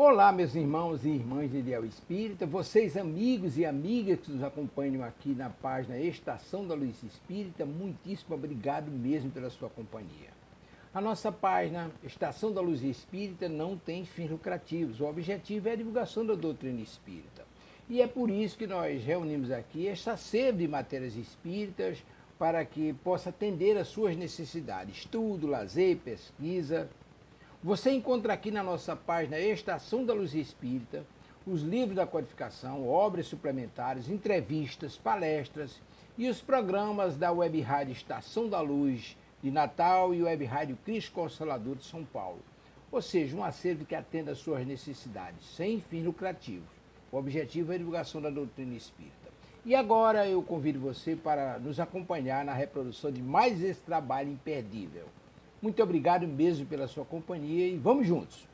Olá, meus irmãos e irmãs de Ideal Espírita, vocês amigos e amigas que nos acompanham aqui na página Estação da Luz Espírita, muitíssimo obrigado mesmo pela sua companhia. A nossa página Estação da Luz Espírita não tem fins lucrativos, o objetivo é a divulgação da doutrina espírita. E é por isso que nós reunimos aqui esta sede de matérias espíritas para que possa atender às suas necessidades, estudo, lazer, pesquisa. Você encontra aqui na nossa página Estação da Luz Espírita os livros da codificação, obras suplementares, entrevistas, palestras e os programas da Web Rádio Estação da Luz de Natal e Web Rádio Cristo Consolador de São Paulo. Ou seja, um acervo que atenda às suas necessidades, sem fins lucrativos. O objetivo é a divulgação da doutrina espírita. E agora eu convido você para nos acompanhar na reprodução de mais esse trabalho imperdível. Muito obrigado mesmo pela sua companhia e vamos juntos!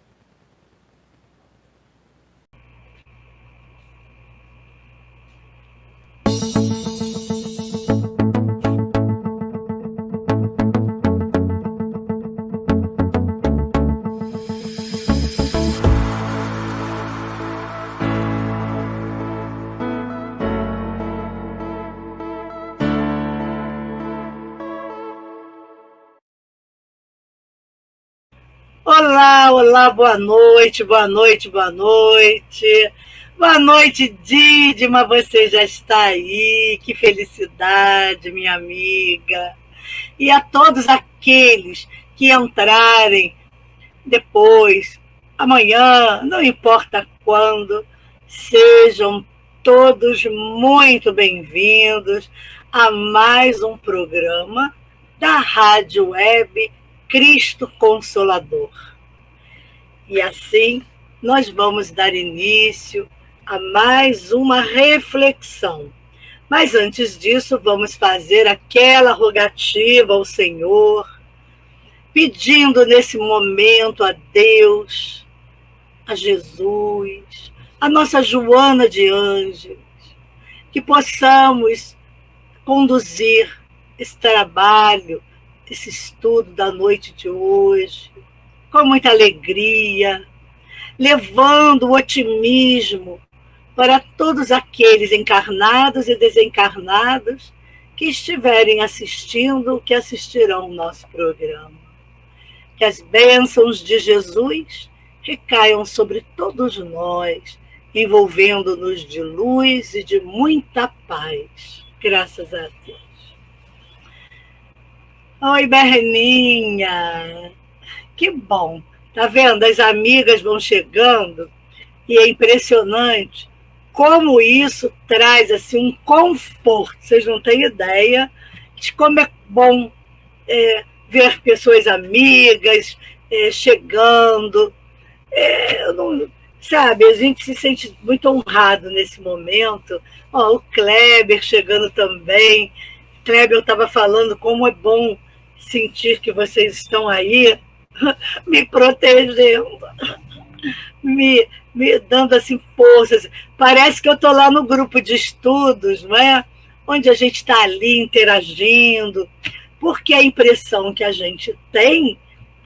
Olá, olá, boa noite, boa noite, boa noite. Boa noite, Dídima, você já está aí, que felicidade, minha amiga. E a todos aqueles que entrarem depois, amanhã, não importa quando, sejam todos muito bem-vindos a mais um programa da Rádio Web Cristo Consolador. E assim nós vamos dar início a mais uma reflexão. Mas antes disso, vamos fazer aquela rogativa ao Senhor, pedindo nesse momento a Deus, a Jesus, a nossa Joana de Ângeles, que possamos conduzir esse trabalho, esse estudo da noite de hoje, com muita alegria, levando o otimismo para todos aqueles encarnados e desencarnados que estiverem assistindo, que assistirão ao nosso programa. Que as bênçãos de Jesus recaiam sobre todos nós, envolvendo-nos de luz e de muita paz. Graças a Deus. Oi, Berninha, que bom, tá vendo? As amigas vão chegando e é impressionante como isso traz assim, um conforto. Vocês não têm ideia de como é bom ver pessoas amigas chegando. Sabe, a gente se sente muito honrado nesse momento. Ó, o Kleber chegando também. Kleber, eu estava falando como é bom sentir que vocês estão aí me protegendo, me dando assim forças. Parece que eu estou lá no grupo de estudos, não é? Onde a gente está ali interagindo, porque a impressão que a gente tem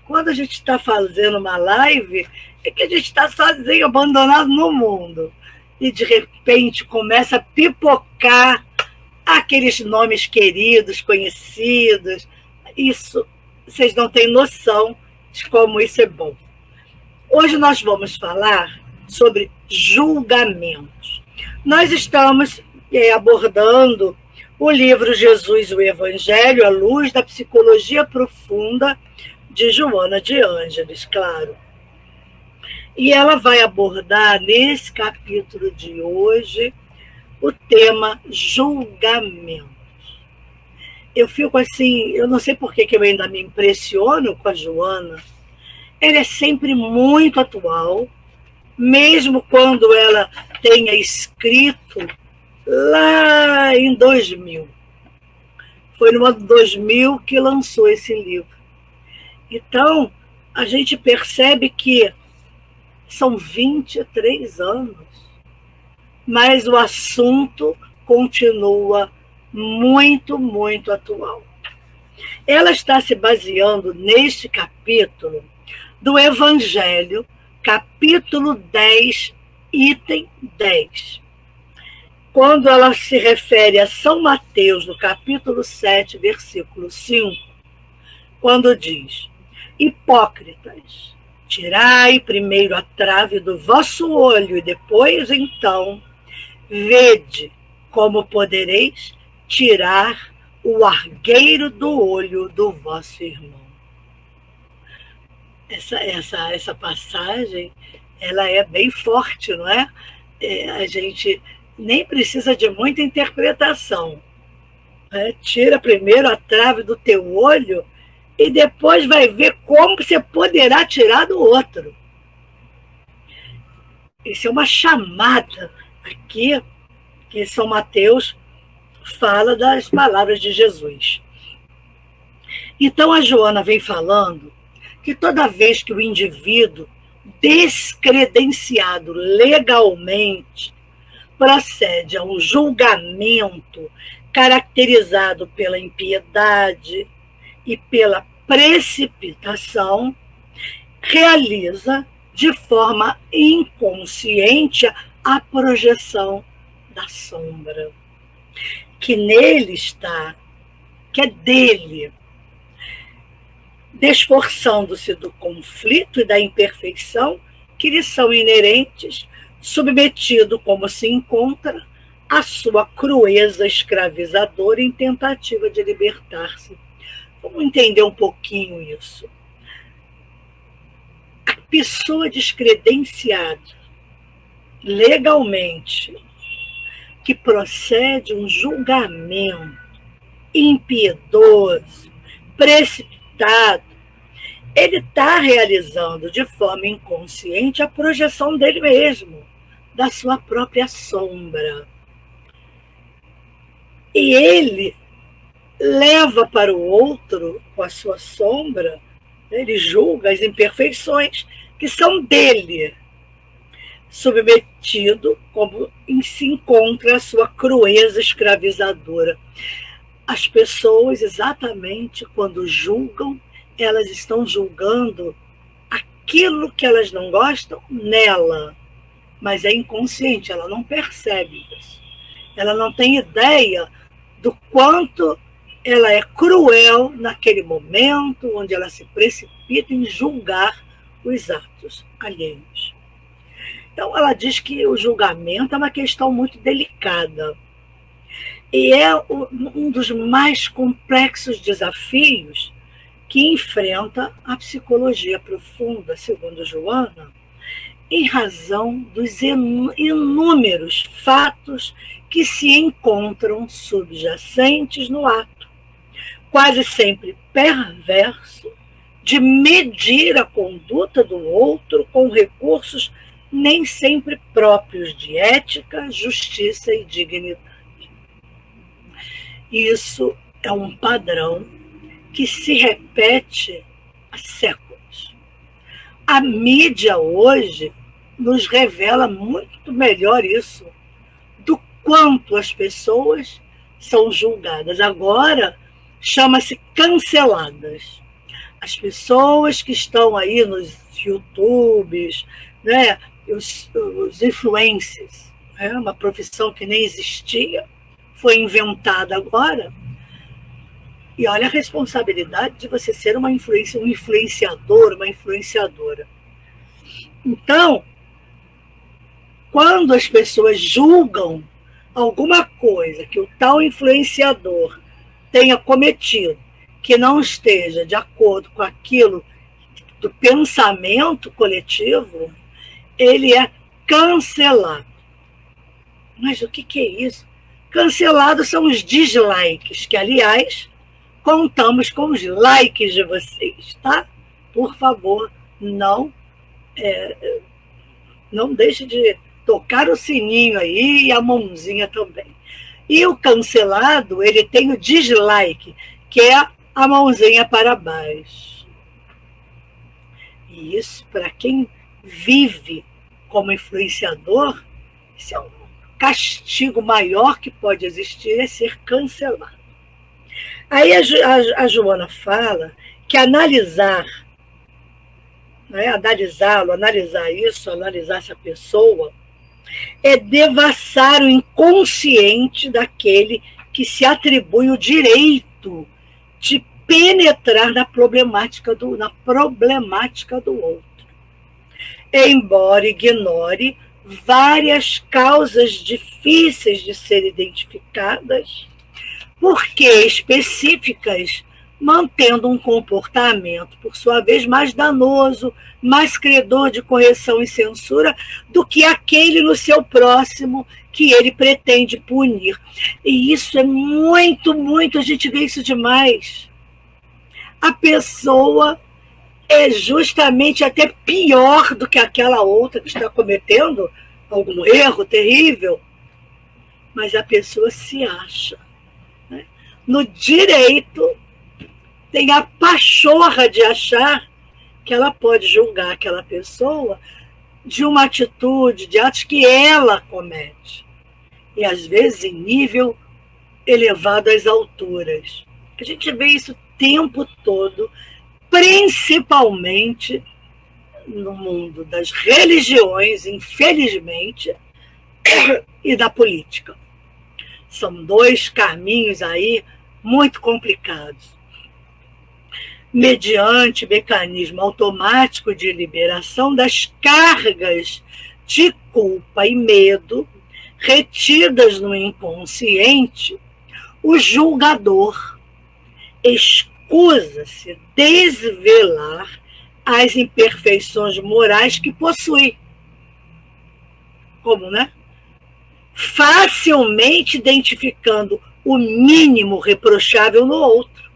quando a gente está fazendo uma live é que a gente está sozinho, abandonado no mundo. E de repente começa a pipocar aqueles nomes queridos, conhecidos. Isso, vocês não têm noção de como isso é bom. Hoje nós vamos falar sobre julgamentos. Nós estamos abordando o livro Jesus, o Evangelho, à luz da psicologia profunda de Joana de Ângeles, claro. E ela vai abordar nesse capítulo de hoje o tema julgamento. Eu fico assim, eu não sei por que eu ainda me impressiono com a Joana. Ela é sempre muito atual, mesmo quando ela tenha escrito lá em 2000. Foi no ano 2000 que lançou esse livro. Então, a gente percebe que são 23 anos, mas o assunto continua muito, muito atual. Ela está se baseando neste capítulo do Evangelho capítulo 10, item 10. Quando ela se refere a São Mateus, no capítulo 7, versículo 5, quando diz: hipócritas, tirai primeiro a trave do vosso olho e depois, então, vede como podereis tirar o argueiro do olho do vosso irmão. Essa passagem, ela é bem forte, não é? A gente nem precisa de muita interpretação. Tira primeiro a trave do teu olho e depois vai ver como você poderá tirar do outro. Isso é uma chamada aqui que São Mateus fala das palavras de Jesus. Então a Joana vem falando que toda vez que o indivíduo descredenciado legalmente procede a um julgamento caracterizado pela impiedade e pela precipitação, realiza de forma inconsciente a projeção da sombra, que nele está, que é dele, desforçando-se do conflito e da imperfeição que lhe são inerentes, submetido como se encontra à sua crueza escravizadora em tentativa de libertar-se. Vamos entender um pouquinho isso. A pessoa descredenciada legalmente, que procede um julgamento impiedoso, precipitado, ele está realizando de forma inconsciente a projeção dele mesmo, da sua própria sombra. E ele leva para o outro, com a sua sombra, ele julga as imperfeições que são dele, submetido como se encontra a sua crueza escravizadora. As pessoas, exatamente quando julgam, elas estão julgando aquilo que elas não gostam nela, mas é inconsciente, ela não percebe isso. Ela não tem ideia do quanto ela é cruel naquele momento onde ela se precipita em julgar os atos alheios. Então, ela diz que o julgamento é uma questão muito delicada. E é um dos mais complexos desafios que enfrenta a psicologia profunda, segundo Joana, em razão dos inúmeros fatos que se encontram subjacentes no ato, quase sempre perverso, de medir a conduta do outro com recursos nem sempre próprios de ética, justiça e dignidade. Isso é um padrão que se repete há séculos. A mídia hoje nos revela muito melhor isso, do quanto as pessoas são julgadas. Agora chama-se canceladas. As pessoas que estão aí nos YouTubes, né, os influencers, uma profissão que nem existia, foi inventada agora. E olha a responsabilidade de você ser um influenciador, uma influenciadora. Então, quando as pessoas julgam alguma coisa que o tal influenciador tenha cometido, que não esteja de acordo com aquilo do pensamento coletivo, ele é cancelado. Mas o que é isso? Cancelados são os dislikes, que, aliás, contamos com os likes de vocês, tá? Por favor, não deixe de tocar o sininho aí e a mãozinha também. E o cancelado, ele tem o dislike, que é a mãozinha para baixo. E isso, para quem vive como influenciador, isso é um castigo maior que pode existir, é ser cancelado. Aí a Joana fala que analisar né, analisá-lo, analisar isso, analisar essa pessoa, é devassar o inconsciente daquele que se atribui o direito de penetrar na problemática do outro, embora ignore várias causas difíceis de serem identificadas, porque específicas, mantendo um comportamento, por sua vez, mais danoso, mais credor de correção e censura do que aquele no seu próximo que ele pretende punir. E isso é muito, muito, a gente vê isso demais. A pessoa é justamente até pior do que aquela outra que está cometendo algum erro terrível, mas a pessoa se acha, né, no direito, tem a pachorra de achar que ela pode julgar aquela pessoa de uma atitude, de atos que ela comete. E, às vezes, em nível elevado às alturas. A gente vê isso o tempo todo, principalmente no mundo das religiões, infelizmente, e da política. São dois caminhos aí muito complicados. Mediante mecanismo automático de liberação das cargas de culpa e medo retidas no inconsciente, o julgador escusa-se desvelar as imperfeições morais que possui. Como, né? Facilmente identificando o mínimo reprochável no outro,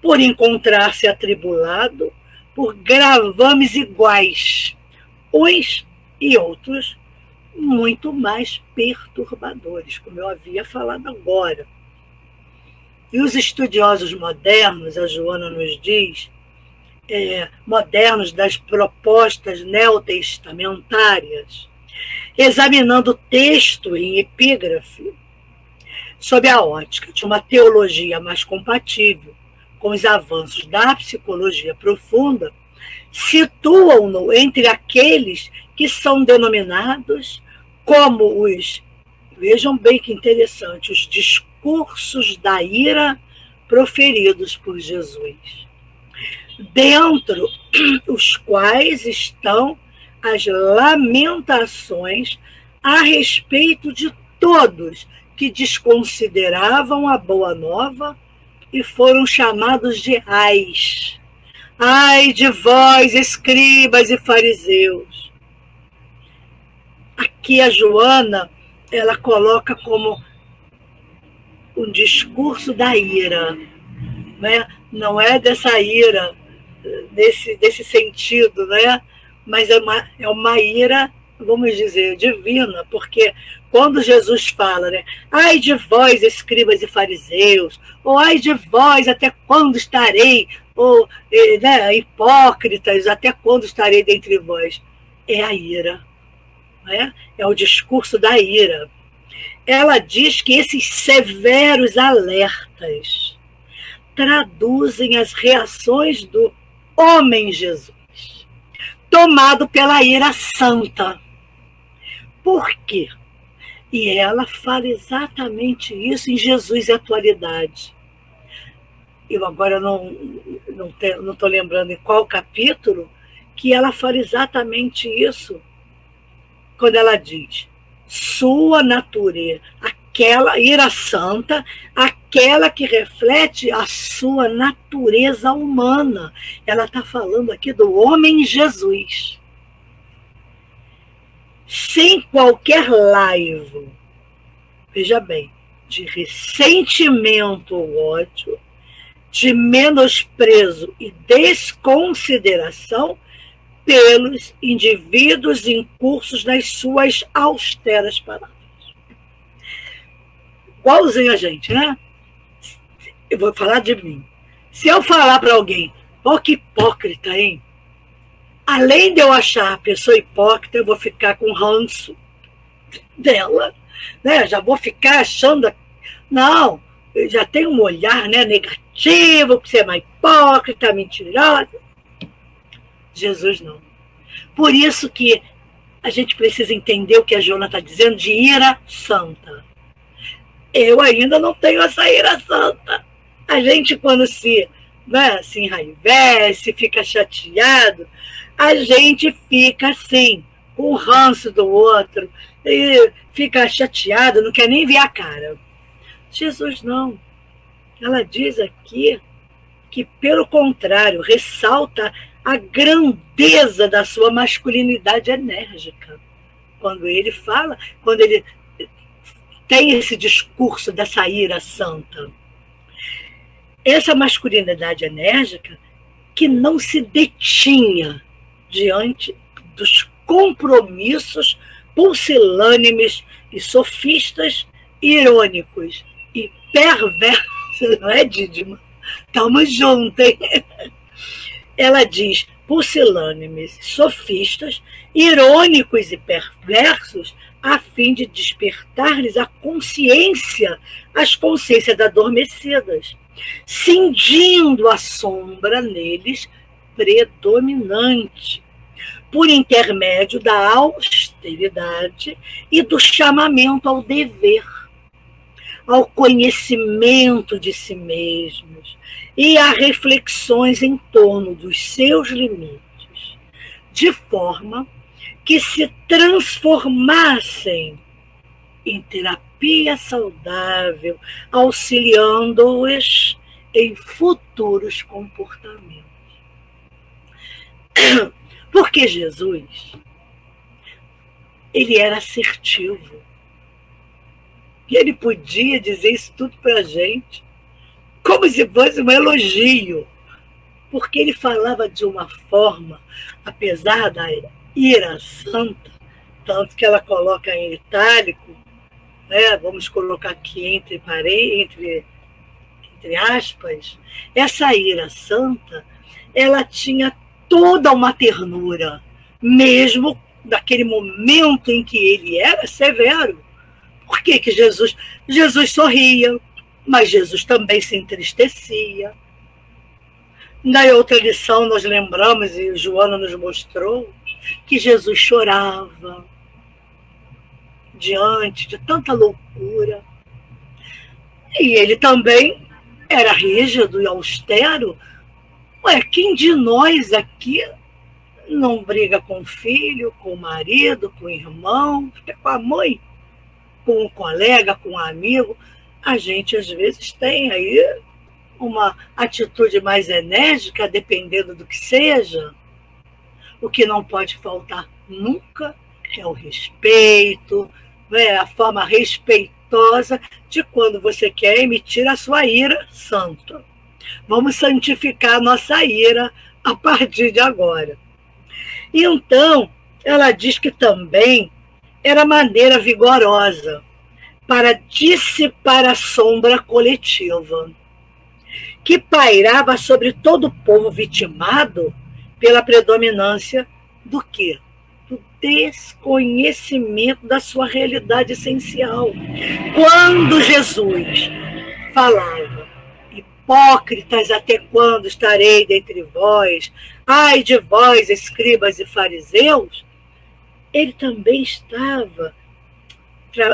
por encontrar-se atribulado por gravames iguais, uns e outros muito mais perturbadores, como eu havia falado agora. E os estudiosos modernos, a Joana nos diz, modernos das propostas neotestamentárias, examinando o texto em epígrafe, sob a ótica de uma teologia mais compatível com os avanços da psicologia profunda, situam-no entre aqueles que são denominados como os, vejam bem que interessante, os discursos da ira proferidos por Jesus, dentro os quais estão as lamentações a respeito de todos que desconsideravam a boa nova e foram chamados de ais. Ai de vós, escribas e fariseus. Aqui a Joana, ela coloca como um discurso da ira, né? Não é dessa ira, desse sentido, né? Mas é uma ira, vamos dizer, divina, porque quando Jesus fala, né, ai de vós, escribas e fariseus, ou ai de vós, até quando estarei, ou né, hipócritas, até quando estarei dentre vós, é a ira, né? É o discurso da ira. Ela diz que esses severos alertas traduzem as reações do homem Jesus, tomado pela ira santa. Por quê? E ela fala exatamente isso em Jesus e Atualidade. Eu agora não estou lembrando em qual capítulo, que ela fala exatamente isso, quando ela diz, sua natureza, aquela ira santa, aquela que reflete a sua natureza humana. Ela está falando aqui do homem Jesus. Sem qualquer laivo, veja bem, de ressentimento ou ódio, de menosprezo e desconsideração pelos indivíduos incursos nas suas austeras palavras. Igualzinho a gente, né? Eu vou falar de mim. Se eu falar para alguém, ó, que hipócrita, hein? Além de eu achar a pessoa hipócrita, eu vou ficar com ranço dela, né? Já vou ficar achando, não, eu já tenho um olhar, né, negativo, que você é uma hipócrita, mentirosa. Jesus não. Por isso que a gente precisa entender o que a Joana está dizendo de ira santa. Eu ainda não tenho essa ira santa. A gente, quando se enraivece, fica chateado, a gente fica assim, com o ranço do outro, e fica chateado, não quer nem ver a cara. Jesus não. Ela diz aqui que, pelo contrário, ressalta a grandeza da sua masculinidade enérgica. Quando ele fala, quando ele tem esse discurso dessa ira santa. Essa masculinidade enérgica que não se detinha diante dos compromissos pusilânimes e sofistas irônicos e perversos, não é, Dídima? Estamos juntos, hein? Ela diz pusilânimes, sofistas, irônicos e perversos, a fim de despertar-lhes a consciência, as consciências adormecidas, cindindo a sombra neles predominante, por intermédio da austeridade e do chamamento ao dever, ao conhecimento de si mesmos e a reflexões em torno dos seus limites, de forma que se transformassem em terapia saudável, auxiliando-os em futuros comportamentos. Porque Jesus, ele era assertivo. E ele podia dizer isso tudo para a gente, como se fosse um elogio. Porque ele falava de uma forma, apesar da ira santa, tanto que ela coloca em itálico, né? Vamos colocar aqui entre aspas, essa ira santa, ela tinha toda uma ternura, mesmo naquele momento em que ele era severo. Por que que Jesus sorria, mas Jesus também se entristecia. Na outra lição nós lembramos, e Joana nos mostrou, que Jesus chorava diante de tanta loucura. E ele também era rígido e austero. Quem de nós aqui não briga com o filho, com o marido, com o irmão, com a mãe, com o colega, com o amigo? A gente, às vezes, tem aí uma atitude mais enérgica, dependendo do que seja. O que não pode faltar nunca é o respeito, né? A forma respeitosa de quando você quer emitir a sua ira santa. Vamos santificar a nossa ira a partir de agora. E então, ela diz que também era maneira vigorosa para dissipar a sombra coletiva, que pairava sobre todo o povo vitimado pela predominância do quê? Do desconhecimento da sua realidade essencial. Quando Jesus falava: hipócritas, até quando estarei dentre vós? Ai de vós, escribas e fariseus. Ele também estava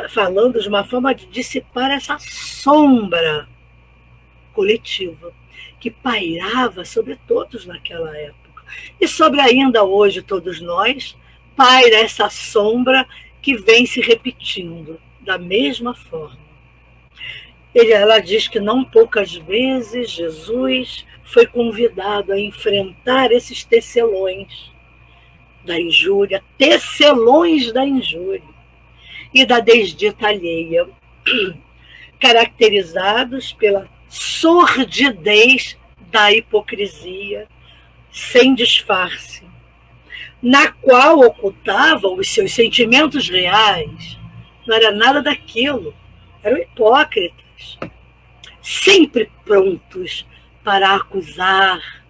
falando de uma forma de dissipar essa sombra coletiva que pairava sobre todos naquela época. E sobre ainda hoje todos nós, paira essa sombra que vem se repetindo da mesma forma. Ela diz que não poucas vezes Jesus foi convidado a enfrentar esses tecelões da injúria, tecelões da injúria e da desdita alheia, caracterizados pela sordidez da hipocrisia, sem disfarce, na qual ocultavam os seus sentimentos reais. Não era nada daquilo, eram hipócritas, sempre prontos para acusar,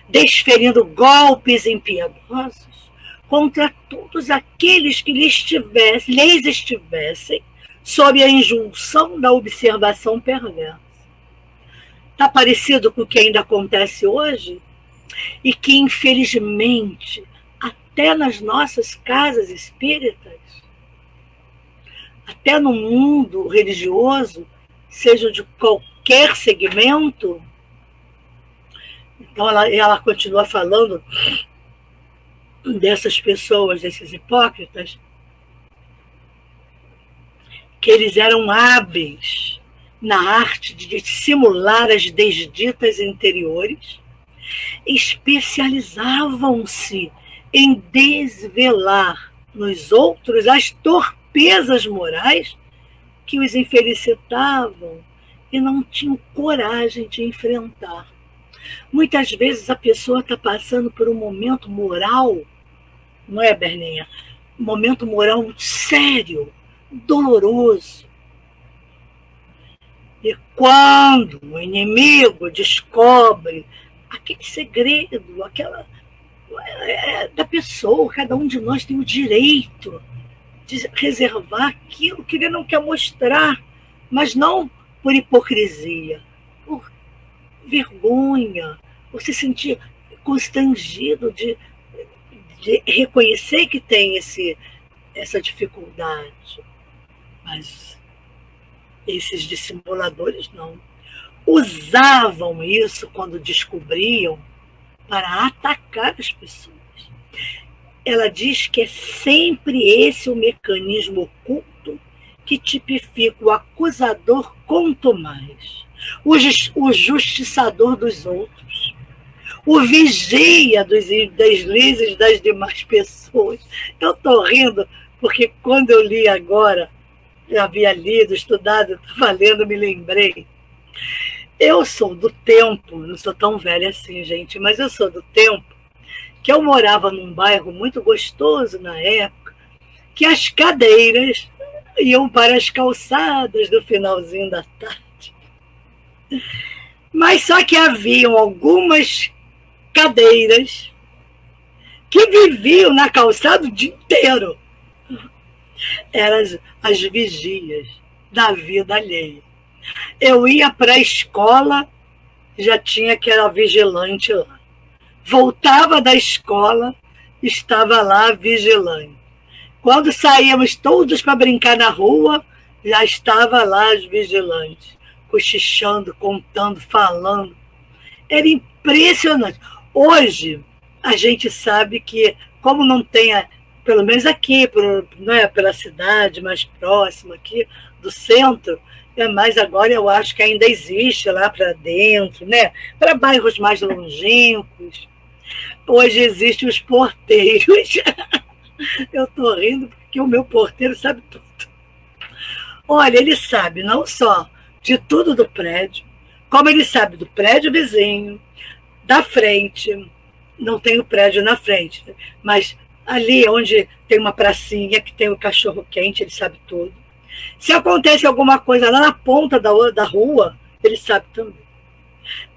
desferindo golpes impiedosos contra todos aqueles que lhes estivessem sob a injunção da observação perversa. Está parecido com o que ainda acontece hoje? e que, infelizmente, até nas nossas casas espíritas, até no mundo religioso, seja de qualquer segmento. Então ela continua falando dessas pessoas, desses hipócritas, que eles eram hábeis na arte de dissimular as desditas interiores, especializavam-se em desvelar nos outros as torpezas morais que os infelicitavam e não tinham coragem de enfrentar. Muitas vezes a pessoa está passando por um momento moral, não é, Berninha? Um momento moral muito sério, doloroso. E quando o inimigo descobre aquele segredo, aquela da pessoa, cada um de nós tem o direito de reservar aquilo que ele não quer mostrar, mas não por hipocrisia, por vergonha, por se sentir constrangido de reconhecer que tem essa dificuldade. Mas esses dissimuladores não. Usavam isso quando descobriam para atacar as pessoas. Ela diz que é sempre esse o mecanismo oculto que tipifica o acusador quanto mais, o justiçador dos outros, o vigia dos deslizes das demais pessoas. Eu estou rindo porque quando eu li agora, eu havia lido, estudado, estava lendo, me lembrei. Eu sou do tempo, não sou tão velha assim, gente, mas eu sou do tempo que eu morava num bairro muito gostoso na época, que as cadeiras iam para as calçadas no finalzinho da tarde. Mas só que haviam algumas cadeiras que viviam na calçada o dia inteiro. Eram as vigias da vida alheia. Eu ia para a escola, já tinha aquela vigilante lá. Voltava da escola, estava lá vigilante. Quando saíamos todos para brincar na rua, já estava lá as vigilantes, cochichando, contando, falando. Era impressionante. Hoje, a gente sabe que, como não tem, pelo menos aqui, não é, pela cidade mais próxima aqui do centro, mas agora eu acho que ainda existe lá para dentro, né? Para bairros mais longínquos. Hoje existem os porteiros. Eu estou rindo porque o meu porteiro sabe tudo. Olha, ele sabe não só de tudo do prédio, como ele sabe do prédio vizinho, da frente. Não tem o prédio na frente, mas ali onde tem uma pracinha que tem o cachorro-quente, ele sabe tudo. Se acontece alguma coisa lá na ponta da rua, ele sabe também.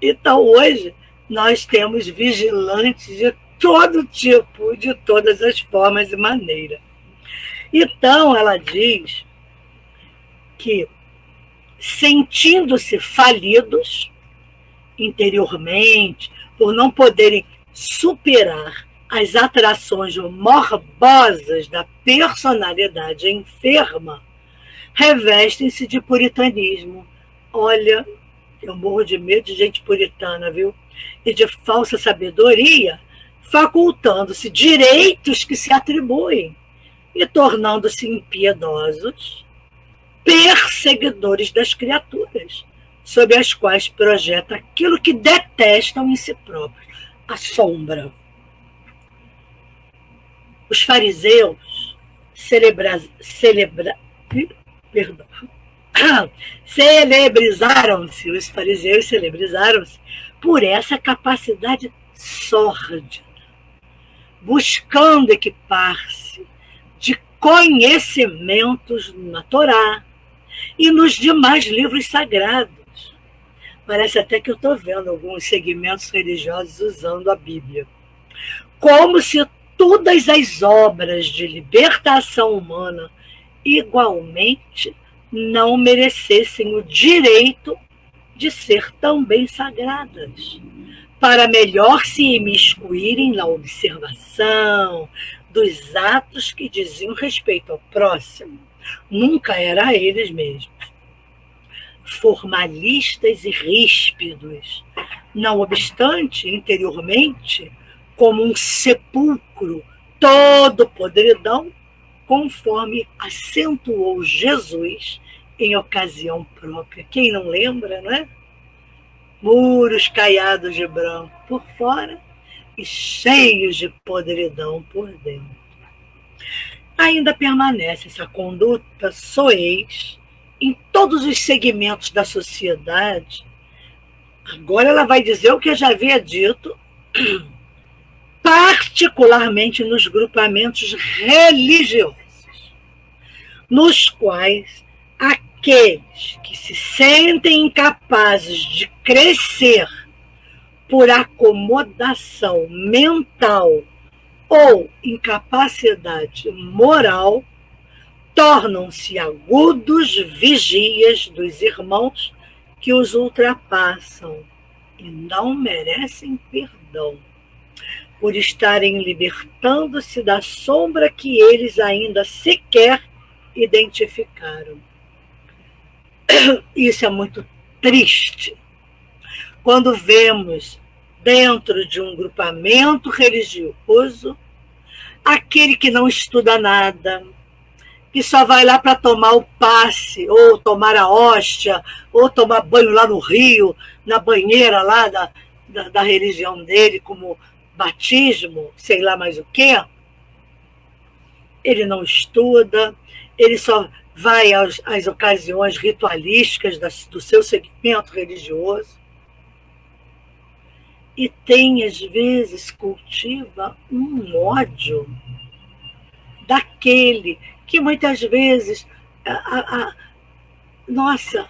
Então, hoje, nós temos vigilantes de todo tipo, de todas as formas e maneiras. Então, ela diz que, sentindo-se falidos interiormente, por não poderem superar as atrações morbosas da personalidade enferma, revestem-se de puritanismo. Olha, eu morro de medo de gente puritana, viu? E de falsa sabedoria, facultando-se direitos que se atribuem e tornando-se impiedosos, perseguidores das criaturas, sobre as quais projeta aquilo que detestam em si próprios, a sombra. Os fariseus celebrizaram-se, os fariseus celebrizaram-se por essa capacidade sórdida, buscando equipar-se de conhecimentos na Torá e nos demais livros sagrados. Parece até que eu estou vendo alguns segmentos religiosos usando a Bíblia. Como se todas as obras de libertação humana igualmente não merecessem o direito de ser também sagradas, para melhor se imiscuírem na observação dos atos que diziam respeito ao próximo. Nunca era a eles mesmos. Formalistas e ríspidos, não obstante, interiormente, como um sepulcro todo podridão, conforme acentuou Jesus em ocasião própria. Quem não lembra, não é? Muros caiados de branco por fora e cheios de podridão por dentro. Ainda permanece essa conduta soez em todos os segmentos da sociedade. Agora ela vai dizer o que eu já havia dito, particularmente nos grupamentos religiosos, nos quais aqueles que se sentem incapazes de crescer por acomodação mental ou incapacidade moral tornam-se agudos vigias dos irmãos que os ultrapassam e não merecem perdão por estarem libertando-se da sombra que eles ainda sequer identificaram. Isso é muito triste. Quando vemos dentro de um grupamento religioso aquele que não estuda nada, que só vai lá para tomar o passe, ou tomar a hóstia, ou tomar banho lá no rio, na banheira lá da religião dele, como batismo, sei lá mais o quê. Ele não estuda, ele só vai às ocasiões ritualísticas do seu segmento religioso. E tem, às vezes, cultiva um ódio daquele que muitas vezes, nossa,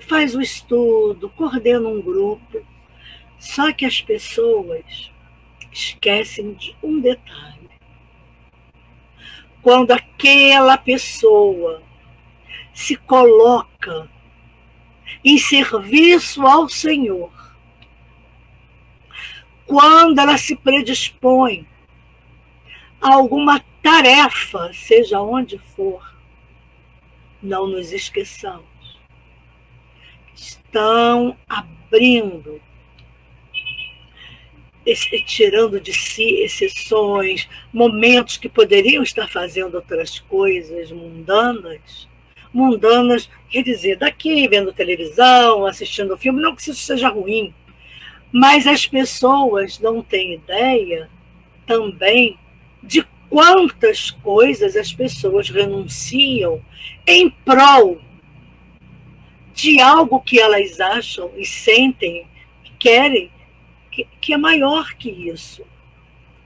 faz o estudo, coordena um grupo, só que as pessoas esquecem de um detalhe. Quando aquela pessoa se coloca em serviço ao Senhor, quando ela se predispõe a alguma tarefa, seja onde for, não nos esqueçamos. Estão abrindo, tirando de si exceções, momentos que poderiam estar fazendo outras coisas mundanas. Mundanas, quer dizer, daqui, vendo televisão, assistindo filme, não que isso seja ruim, mas as pessoas não têm ideia também de quantas coisas as pessoas renunciam em prol de algo que elas acham e sentem, querem, que é maior que isso,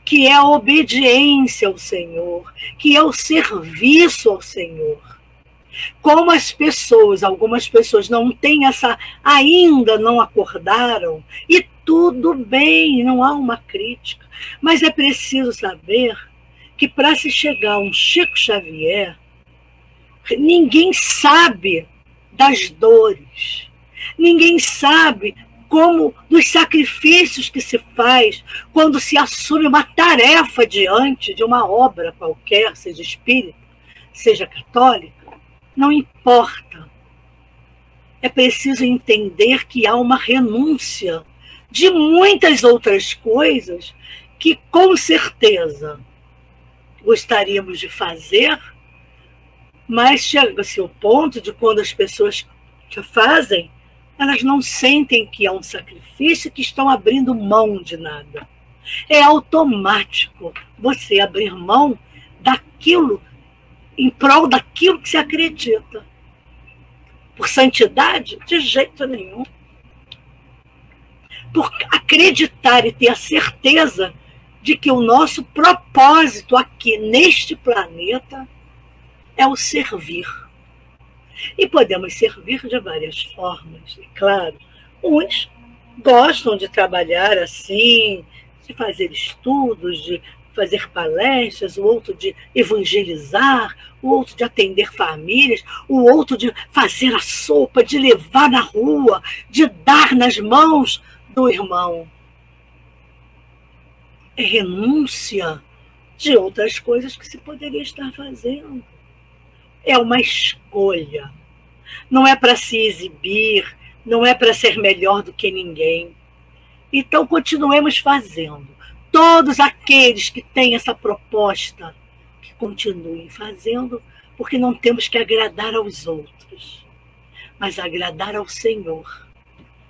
que é a obediência ao Senhor, que é o serviço ao Senhor. Como as pessoas, algumas pessoas não têm ainda não acordaram, e tudo bem, não há uma crítica, mas é preciso saber que para se chegar a um Chico Xavier, ninguém sabe das dores, ninguém sabe como dos sacrifícios que se faz quando se assume uma tarefa diante de uma obra qualquer, seja espírita, seja católica, não importa. É preciso entender que há uma renúncia de muitas outras coisas que, com certeza, gostaríamos de fazer, mas chega-se ao ponto de quando as pessoas que fazem, elas não sentem que é um sacrifício, que estão abrindo mão de nada. É automático você abrir mão daquilo, em prol daquilo que se acredita. Por santidade? De jeito nenhum. Por acreditar e ter a certeza de que o nosso propósito aqui neste planeta é o servir. E podemos servir de várias formas, é claro. Uns gostam de trabalhar assim, de fazer estudos, de fazer palestras, o outro de evangelizar, o outro de atender famílias, o outro de fazer a sopa, de levar na rua, de dar nas mãos do irmão. é renúncia de outras coisas que se poderia estar fazendo. É uma escolha. Não é para se exibir, não é para ser melhor do que ninguém. Então, continuemos fazendo. Todos aqueles que têm essa proposta, que continuem fazendo, porque não temos que agradar aos outros, mas agradar ao Senhor,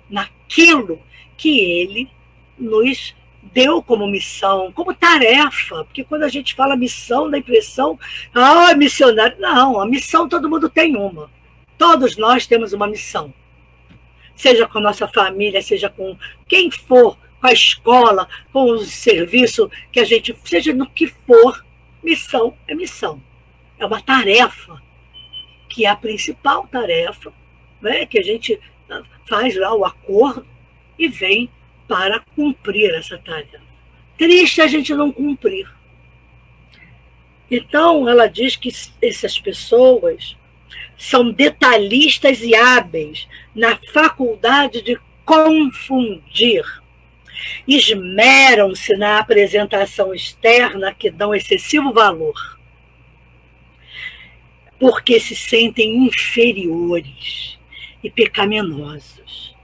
naquilo que Ele nos deu como missão, como tarefa, porque quando a gente fala missão, dá a impressão, missionário. Não, a missão todo mundo tem uma. Todos nós temos uma missão. Seja com a nossa família, seja com quem for, com a escola, com o serviço que a gente, seja no que for, missão é missão. É uma tarefa, que é a principal tarefa, né, que a gente faz lá o acordo e vem para cumprir essa tarefa. Triste a gente não cumprir. Então, ela diz que essas pessoas são detalhistas e hábeis na faculdade de confundir. Esmeram-se na apresentação externa que dão excessivo valor, porque se sentem inferiores e pecaminosos,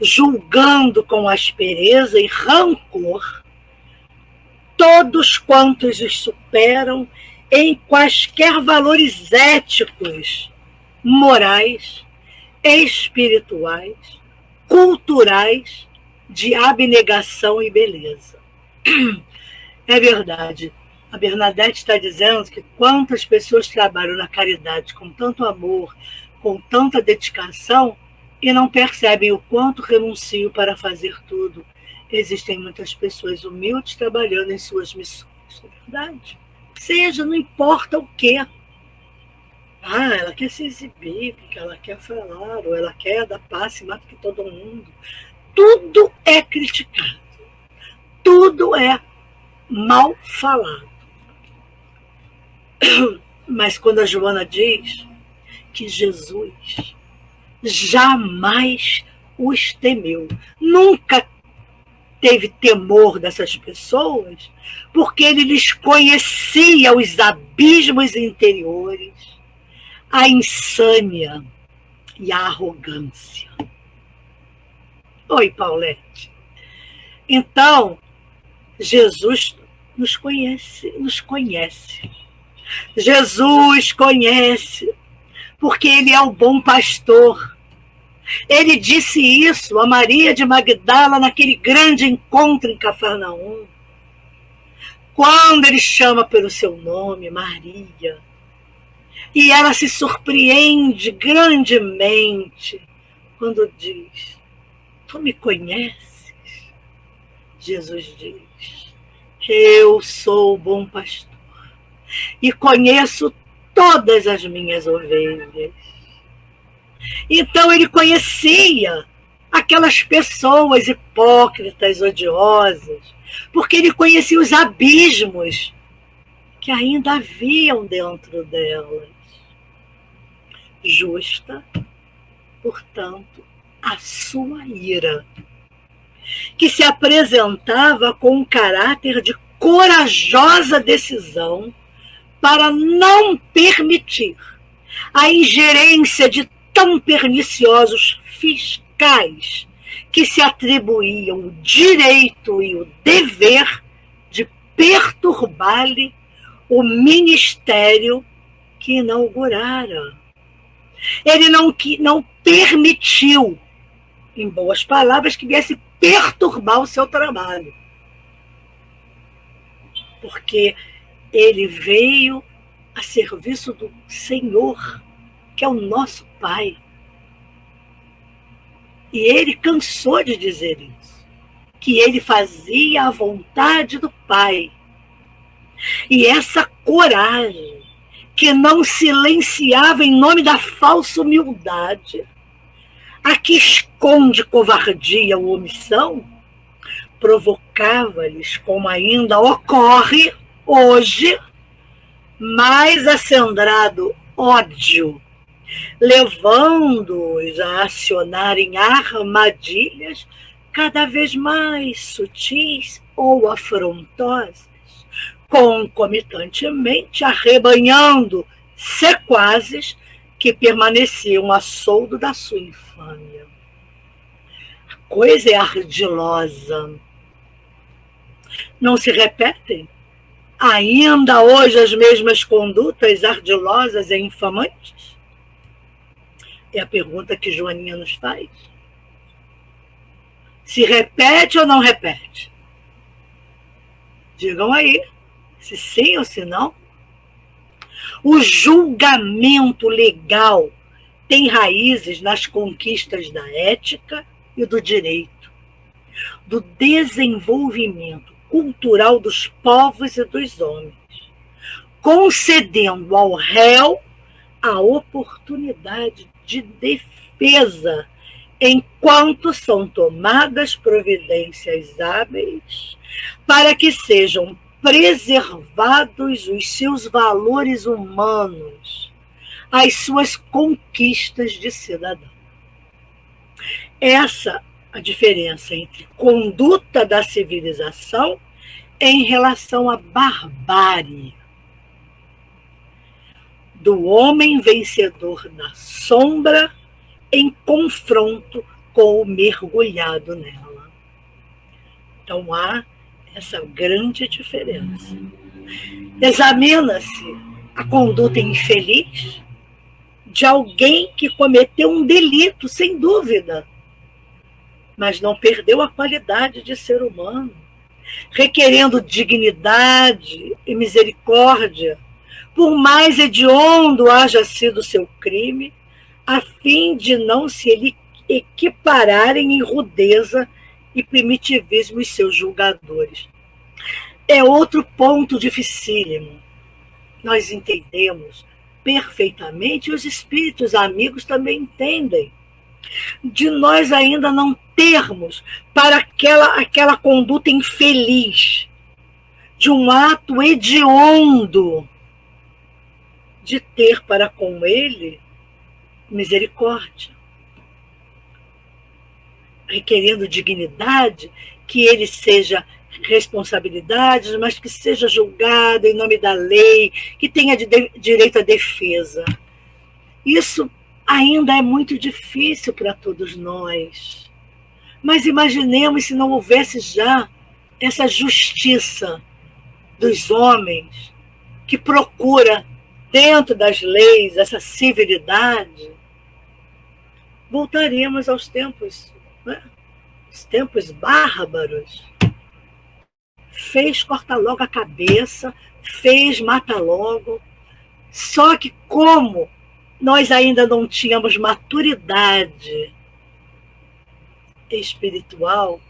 julgando com aspereza e rancor todos quantos os superam em quaisquer valores éticos, morais, espirituais, culturais, de abnegação e beleza. É verdade. A Bernadette está dizendo que quantas pessoas trabalham na caridade com tanto amor, com tanta dedicação, e não percebem o quanto renunciam para fazer tudo. Existem muitas pessoas humildes trabalhando em suas missões. É verdade. Seja, não importa o quê. Ela quer se exibir, porque ela quer falar, ou ela quer dar passe mais do que todo mundo. Tudo é criticado. Tudo é mal falado. Mas quando a Joana diz que Jesus jamais os temeu, nunca teve temor dessas pessoas, porque ele lhes conhecia os abismos interiores, a insânia e a arrogância. Oi, Paulette. Então, Jesus nos conhece. Jesus conhece, porque ele é o bom pastor. Ele disse isso a Maria de Magdala naquele grande encontro em Cafarnaum. Quando ele chama pelo seu nome, Maria, e ela se surpreende grandemente quando diz: tu me conheces? Jesus diz: eu sou o bom pastor e conheço todas as minhas ovelhas. Então ele conhecia aquelas pessoas hipócritas, odiosas, porque ele conhecia os abismos que ainda haviam dentro delas. Justa, portanto, a sua ira, que se apresentava com um caráter de corajosa decisão para não permitir a ingerência de tão perniciosos fiscais que se atribuíam o direito e o dever de perturbar-lhe o ministério que inaugurara. Ele não permitiu, em boas palavras, que viesse perturbar o seu trabalho. Porque ele veio a serviço do Senhor, que é o nosso Pai. E ele cansou de dizer isso, que ele fazia a vontade do Pai. E essa coragem, que não silenciava em nome da falsa humildade, a que esconde covardia ou omissão, provocava-lhes, como ainda ocorre hoje, mais acendrado ódio, levando-os a acionarem armadilhas cada vez mais sutis ou afrontosas, concomitantemente arrebanhando sequazes que permaneciam a soldo da sua infâmia. A coisa é ardilosa. Não se repetem ainda hoje as mesmas condutas ardilosas e infamantes? É a pergunta que Joaninha nos faz. Se repete ou não repete? Digam aí, se sim ou se não. O julgamento legal tem raízes nas conquistas da ética e do direito, do desenvolvimento cultural dos povos e dos homens, concedendo ao réu a oportunidade de defesa enquanto são tomadas providências hábeis para que sejam preservados os seus valores humanos, as suas conquistas de cidadão. Essa a diferença entre conduta da civilização em relação à barbárie do homem vencedor da sombra em confronto com o mergulhado nela. Então há essa grande diferença. Examina-se a conduta infeliz de alguém que cometeu um delito, sem dúvida, mas não perdeu a qualidade de ser humano, requerendo dignidade e misericórdia, por mais hediondo haja sido seu crime, a fim de não se equipararem em rudeza e primitivismo os seus julgadores. É outro ponto dificílimo. Nós entendemos perfeitamente, e os espíritos amigos também entendem, de nós ainda não termos para aquela conduta infeliz, de um ato hediondo, de ter para com ele misericórdia, requerendo dignidade, que ele seja responsabilidades, mas que seja julgado em nome da lei, que tenha direito à defesa. Isso ainda é muito difícil para todos nós. Mas imaginemos se não houvesse já essa justiça dos homens que procura, dentro das leis, essa civilidade. Voltaríamos aos tempos, né? Os tempos bárbaros. Fez, corta logo a cabeça, fez, mata logo. Só que como nós ainda não tínhamos maturidade espiritual,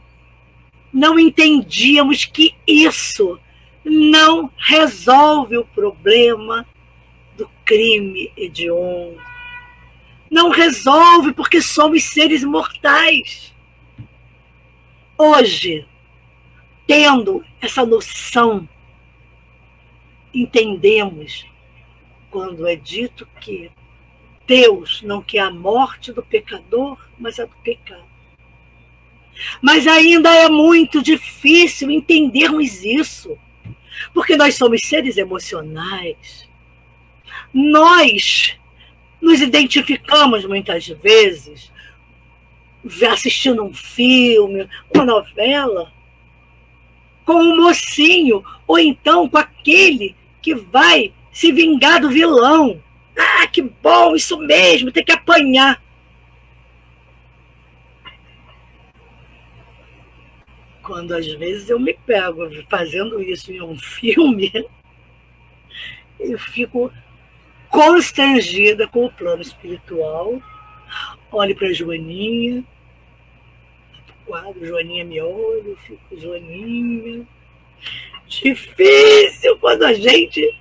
não entendíamos que isso não resolve o problema do crime hediondo. Não resolve porque somos seres mortais. Hoje, tendo essa noção, entendemos quando é dito que Deus não quer a morte do pecador, mas a do pecado. Mas ainda é muito difícil entendermos isso, porque nós somos seres emocionais. Nós nos identificamos muitas vezes assistindo um filme, uma novela, com um mocinho, ou então com aquele que vai se vingar do vilão. Ah, que bom, isso mesmo, tem que apanhar. Quando às vezes eu me pego fazendo isso em um filme, eu fico constrangida com o plano espiritual. Olho para a Joaninha, quadro, Joaninha me olha, eu fico, Joaninha. Difícil quando a gente,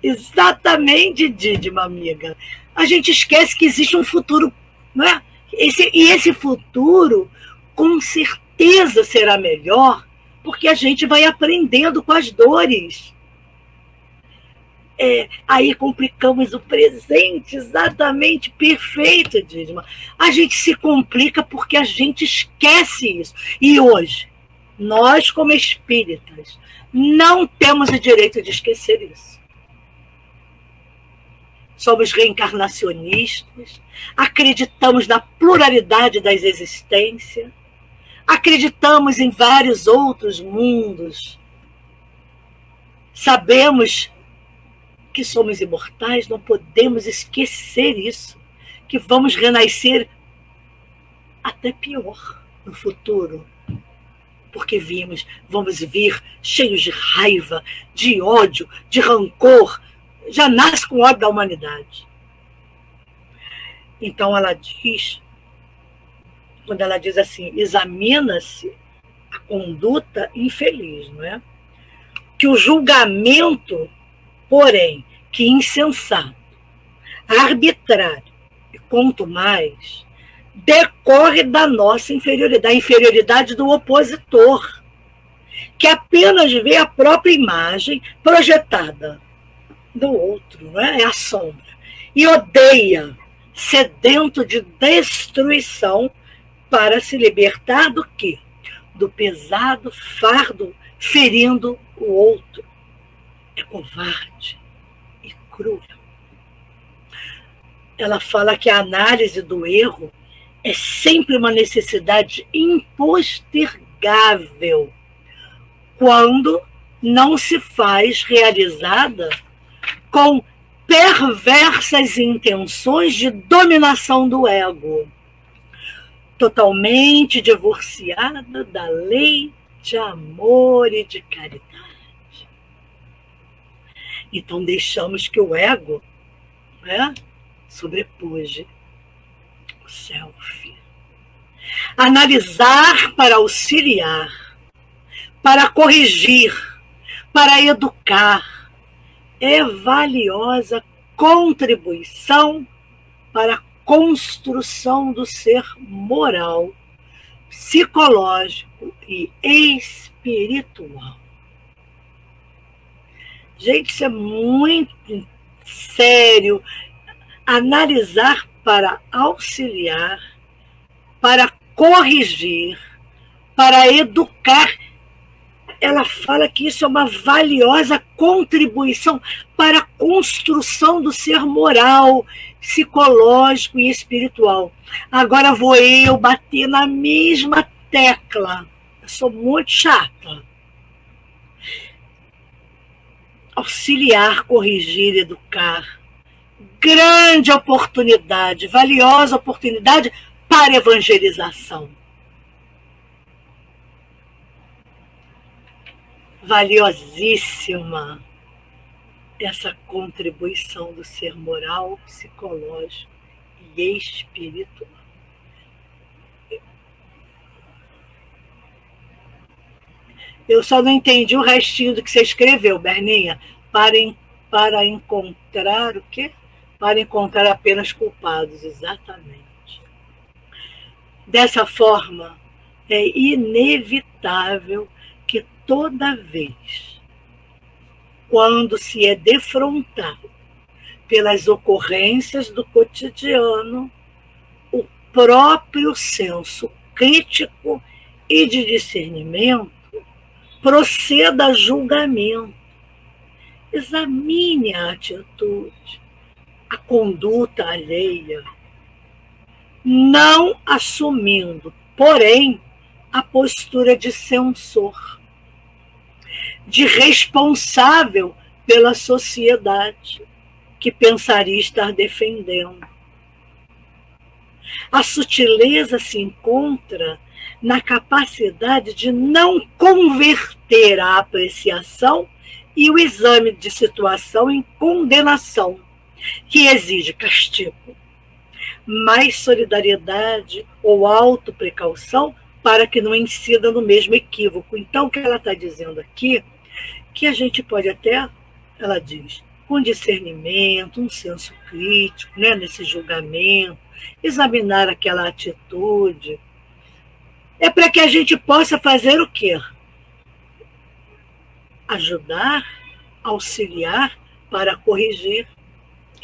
exatamente, Dídima, amiga, a gente esquece que existe um futuro, não é? Esse futuro, com certeza, será melhor, porque a gente vai aprendendo com as dores. Aí complicamos o presente, exatamente, perfeito, Didma. A gente se complica porque a gente esquece isso. E hoje, nós como espíritas, não temos o direito de esquecer isso. Somos reencarnacionistas, acreditamos na pluralidade das existências, acreditamos em vários outros mundos, sabemos que somos imortais, não podemos esquecer isso, que vamos renascer até pior no futuro, porque vamos vir cheios de raiva, de ódio, de rancor, já nasce com ódio da humanidade. Então ela diz, quando ela diz assim, examina-se a conduta infeliz, não é? Que o julgamento, porém, que insensato, arbitrário e quanto mais, decorre da nossa inferioridade, da inferioridade do opositor, que apenas vê a própria imagem projetada do outro, não é? É a sombra. E odeia, sedento de destruição, para se libertar do quê? Do pesado fardo ferindo o outro. É covarde e cruel. Ela fala que a análise do erro é sempre uma necessidade impostergável quando não se faz realizada com perversas intenções de dominação do ego, totalmente divorciada da lei de amor e de caridade. Então deixamos que o ego, né, sobrepuje o self. Analisar para auxiliar, para corrigir, para educar, é valiosa contribuição para a construção do ser moral, psicológico e espiritual. Gente, isso é muito sério. Analisar para auxiliar, para corrigir, para educar. Ela fala que isso é uma valiosa contribuição para a construção do ser moral, psicológico e espiritual. Agora vou eu bater na mesma tecla. Eu sou muito chata. Auxiliar, corrigir, educar. Grande oportunidade, valiosa oportunidade para evangelização. Valiosíssima essa contribuição do ser moral, psicológico e espiritual. Eu só não entendi o restinho do que você escreveu, Berninha. Para encontrar o quê? Para encontrar apenas culpados, exatamente. Dessa forma, é inevitável que toda vez, quando se é defrontado pelas ocorrências do cotidiano, o próprio senso crítico e de discernimento proceda a julgamento. Examine a atitude, a conduta alheia, não assumindo, porém, a postura de censor, de responsável pela sociedade que pensaria estar defendendo. A sutileza se encontra na capacidade de não converter a apreciação e o exame de situação em condenação, que exige castigo, mais solidariedade ou autoprecaução para que não incida no mesmo equívoco. Então, o que ela está dizendo aqui, que a gente pode até, ela diz, com discernimento, um senso crítico, né, nesse julgamento, examinar aquela atitude, é para que a gente possa fazer o quê? Ajudar, auxiliar, para corrigir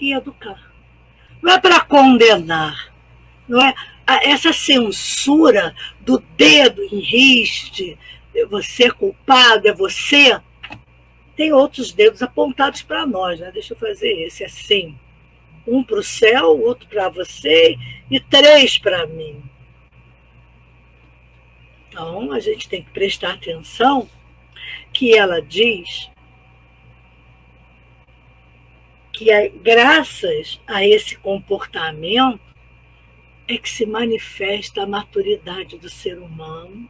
e educar. Não é para condenar, não é? Essa censura do dedo em riste, você é culpado, é você, tem outros dedos apontados para nós, né? Deixa eu fazer esse assim. Um para o céu, outro para você e 3 para mim. Então, a gente tem que prestar atenção que ela diz que graças a esse comportamento é que se manifesta a maturidade do ser humano,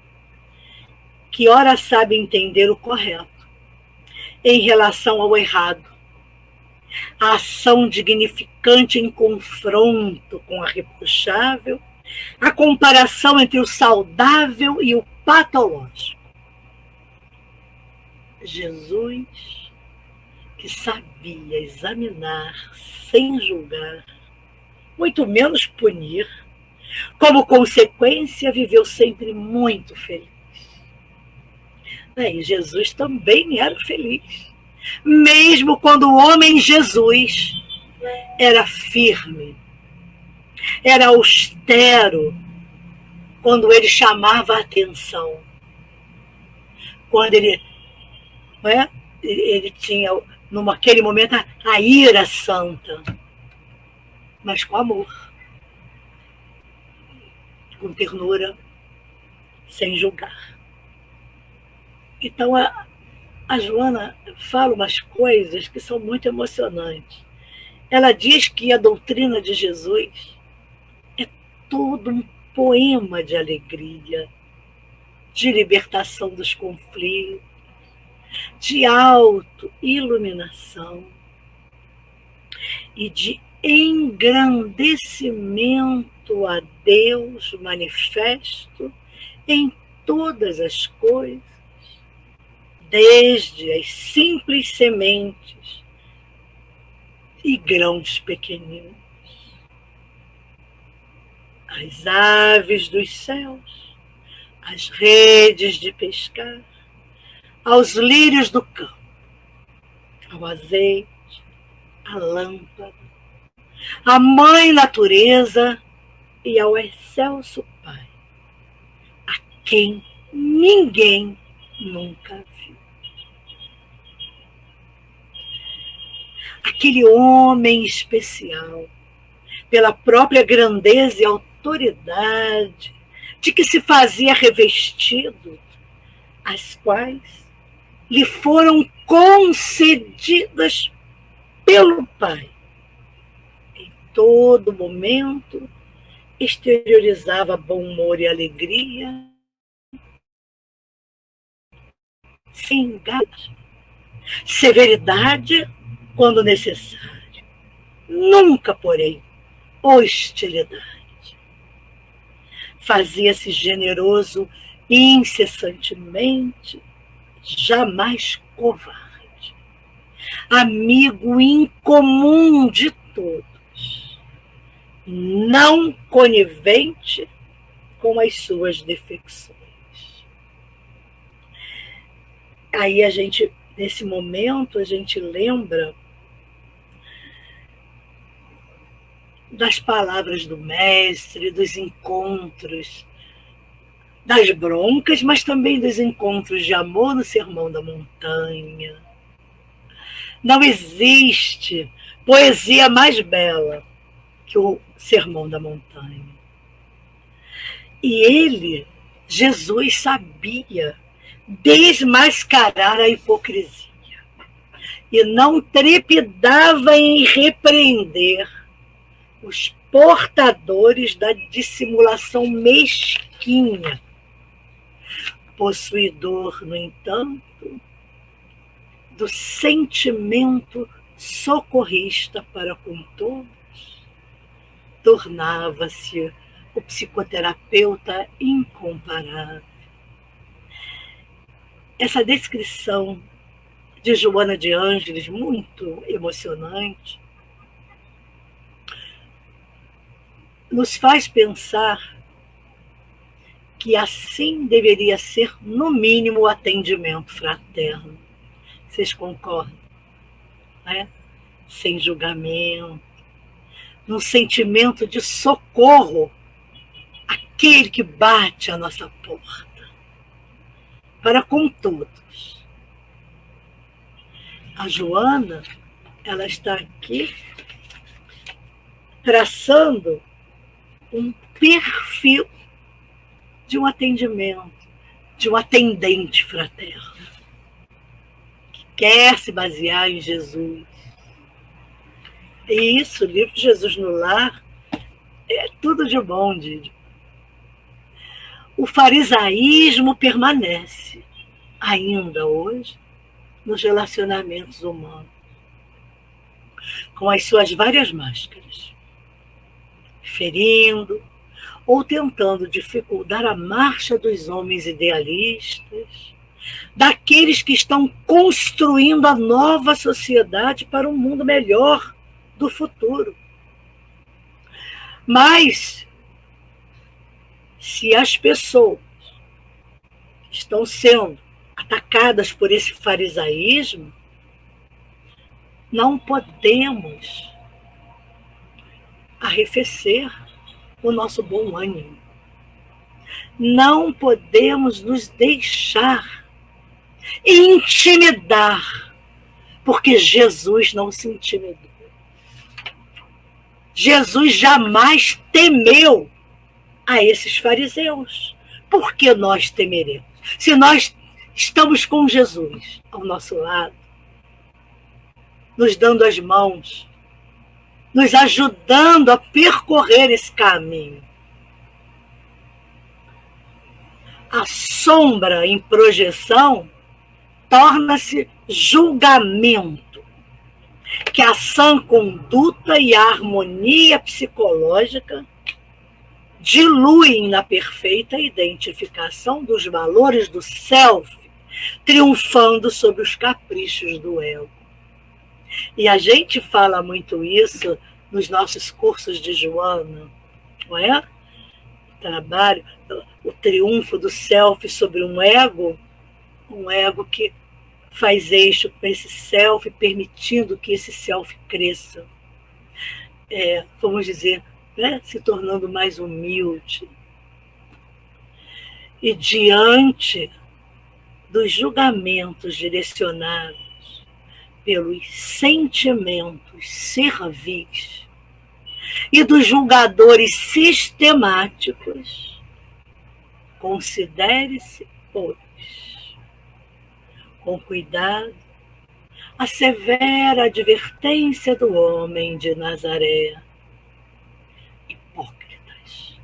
que ora sabe entender o correto em relação ao errado, a ação dignificante em confronto com a repuxável, a comparação entre o saudável e o patológico. Jesus, que sabia examinar sem julgar, muito menos punir, como consequência, viveu sempre muito feliz. Aí Jesus também era feliz, mesmo quando o homem Jesus era firme, era austero, quando ele chamava a atenção, quando ele tinha, naquele momento, a ira santa, mas com amor, com ternura, sem julgar. Então, a Joana fala umas coisas que são muito emocionantes. Ela diz que a doutrina de Jesus é todo um poema de alegria, de libertação dos conflitos, de auto-iluminação e de engrandecimento a Deus manifesto em todas as coisas, desde as simples sementes e grãos pequeninos, as aves dos céus, as redes de pescar, aos lírios do campo, ao azeite, à lâmpada, à mãe natureza e ao excelso Pai, a quem ninguém nunca viu. Aquele homem especial, pela própria grandeza e autoridade de que se fazia revestido, as quais lhe foram concedidas pelo Pai. Em todo momento, exteriorizava bom humor e alegria, sem enganos, severidade quando necessário, nunca, porém, hostilidade. Fazia-se generoso incessantemente, jamais covarde, amigo incomum de todos, não conivente com as suas defecções. Aí nesse momento, a gente lembra das palavras do mestre, dos encontros, das broncas, mas também dos encontros de amor no Sermão da Montanha. Não existe poesia mais bela que o Sermão da Montanha. E ele, Jesus, sabia desmascarar a hipocrisia e não trepidava em repreender os portadores da dissimulação mesquinha, possuidor, no entanto, do sentimento socorrista para com todos, tornava-se o psicoterapeuta incomparável. Essa descrição de Joana de Ângeles, muito emocionante, nos faz pensar que assim deveria ser, no mínimo, o atendimento fraterno. Vocês concordam? Né? sem julgamento, num sentimento de socorro àquele que bate à nossa porta, para com todos. A Joana, ela está aqui traçando um perfil de um atendimento, de um atendente fraterno, que quer se basear em Jesus. E isso, o livro de Jesus no Lar, é tudo de bom, Didi. O farisaísmo permanece, ainda hoje, nos relacionamentos humanos, com as suas várias máscaras, ferindo ou tentando dificultar a marcha dos homens idealistas, daqueles que estão construindo a nova sociedade para um mundo melhor do futuro. Mas, se as pessoas estão sendo atacadas por esse farisaísmo, não podemos arrefecer o nosso bom ânimo. Não podemos nos deixar intimidar, porque Jesus não se intimidou. Jesus jamais temeu a esses fariseus. Por que nós temeremos? Se nós estamos com Jesus ao nosso lado, nos dando as mãos, nos ajudando a percorrer esse caminho. A sombra em projeção torna-se julgamento, que a sã conduta e a harmonia psicológica diluem na perfeita identificação dos valores do self, triunfando sobre os caprichos do ego. E a gente fala muito isso nos nossos cursos de Joana, não é? Trabalho, o triunfo do self sobre um ego que faz eixo com esse self, permitindo que esse self cresça. Vamos dizer, né? Se tornando mais humilde. E diante dos julgamentos direcionados pelos sentimentos servis e dos julgadores sistemáticos, considere-se, pois, com cuidado, a severa advertência do homem de Nazaré. Hipócritas,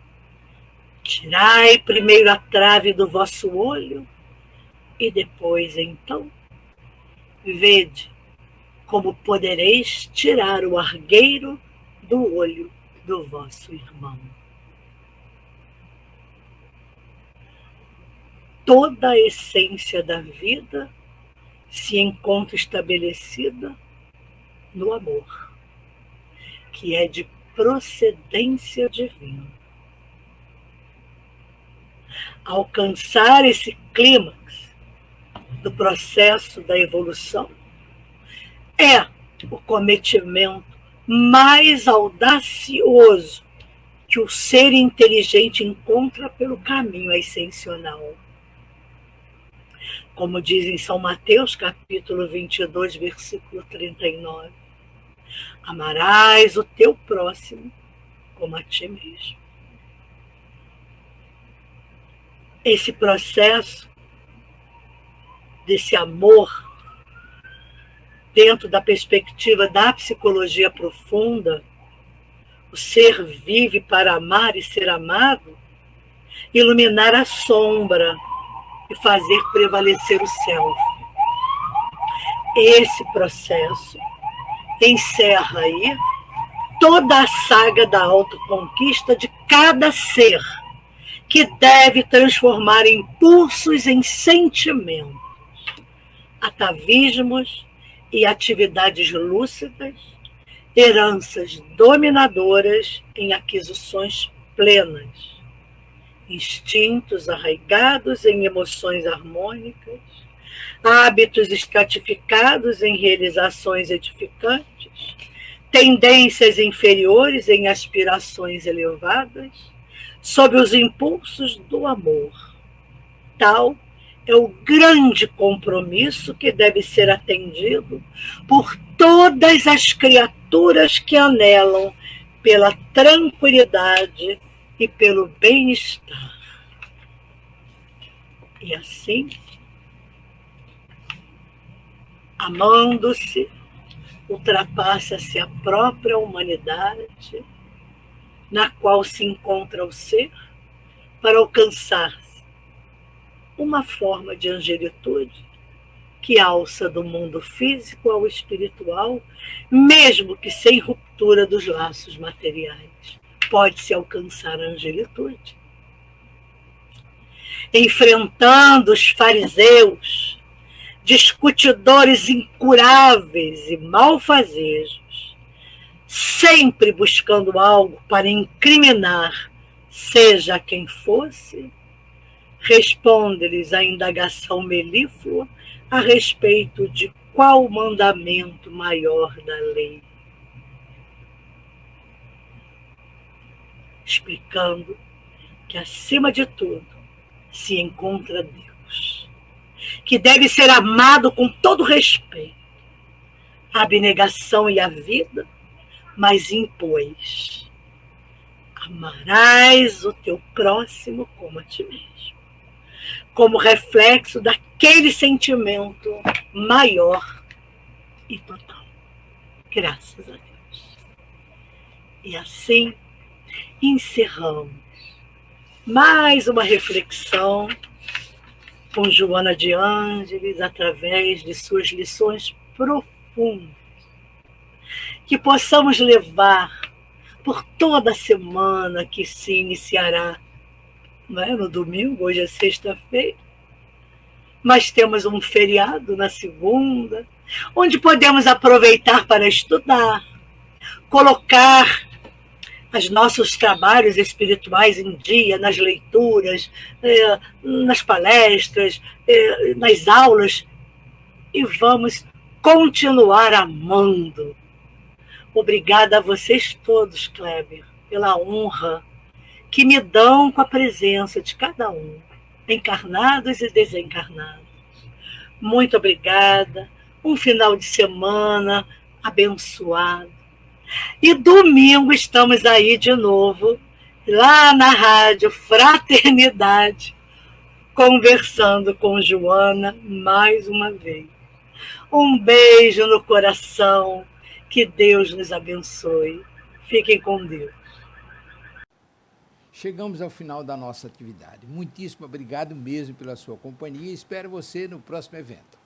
tirai primeiro a trave do vosso olho e depois, então, vede como podereis tirar o argueiro do olho do vosso irmão. Toda a essência da vida se encontra estabelecida no amor, que é de procedência divina. Alcançar esse clímax do processo da evolução é o cometimento mais audacioso que o ser inteligente encontra pelo caminho ascensional. Como diz em São Mateus, capítulo 22, versículo 39. Amarás o teu próximo como a ti mesmo. Esse processo desse amor, dentro da perspectiva da psicologia profunda, o ser vive para amar e ser amado, iluminar a sombra e fazer prevalecer o self. Esse processo encerra aí toda a saga da autoconquista de cada ser, que deve transformar impulsos em sentimentos, atavismos e atividades lúcidas, heranças dominadoras em aquisições plenas, instintos arraigados em emoções harmônicas, hábitos estratificados em realizações edificantes, tendências inferiores em aspirações elevadas, sob os impulsos do amor. Tal é o grande compromisso que deve ser atendido por todas as criaturas que anelam pela tranquilidade e pelo bem-estar. E assim, amando-se, ultrapassa-se a própria humanidade, na qual se encontra o ser, para alcançar-se uma forma de angelitude que alça do mundo físico ao espiritual, mesmo que sem ruptura dos laços materiais. Pode-se alcançar a angelitude. Enfrentando os fariseus, discutidores incuráveis e malfazejos, sempre buscando algo para incriminar, seja quem fosse, responde-lhes a indagação melíflua a respeito de qual o mandamento maior da lei. Explicando que, acima de tudo, se encontra Deus, que deve ser amado com todo respeito, a abnegação e a vida, mas impôs: amarás o teu próximo como a ti mesmo, como reflexo daquele sentimento maior e total. Graças a Deus. E assim encerramos mais uma reflexão com Joana de Ângeles através de suas lições profundas, que possamos levar por toda a semana que se iniciará, não é? No domingo. Hoje é sexta-feira, mas temos um feriado na segunda, onde podemos aproveitar para estudar, colocar os nossos trabalhos espirituais em dia, nas leituras, nas palestras, nas aulas, e vamos continuar amando. Obrigada a vocês todos, Kleber, pela honra que me dão com a presença de cada um, encarnados e desencarnados. Muito obrigada. Um final de semana abençoado. E domingo estamos aí de novo, lá na Rádio Fraternidade, conversando com Joana mais uma vez. Um beijo no coração. Que Deus nos abençoe. Fiquem com Deus. Chegamos ao final da nossa atividade. Muitíssimo obrigado mesmo pela sua companhia e espero você no próximo evento.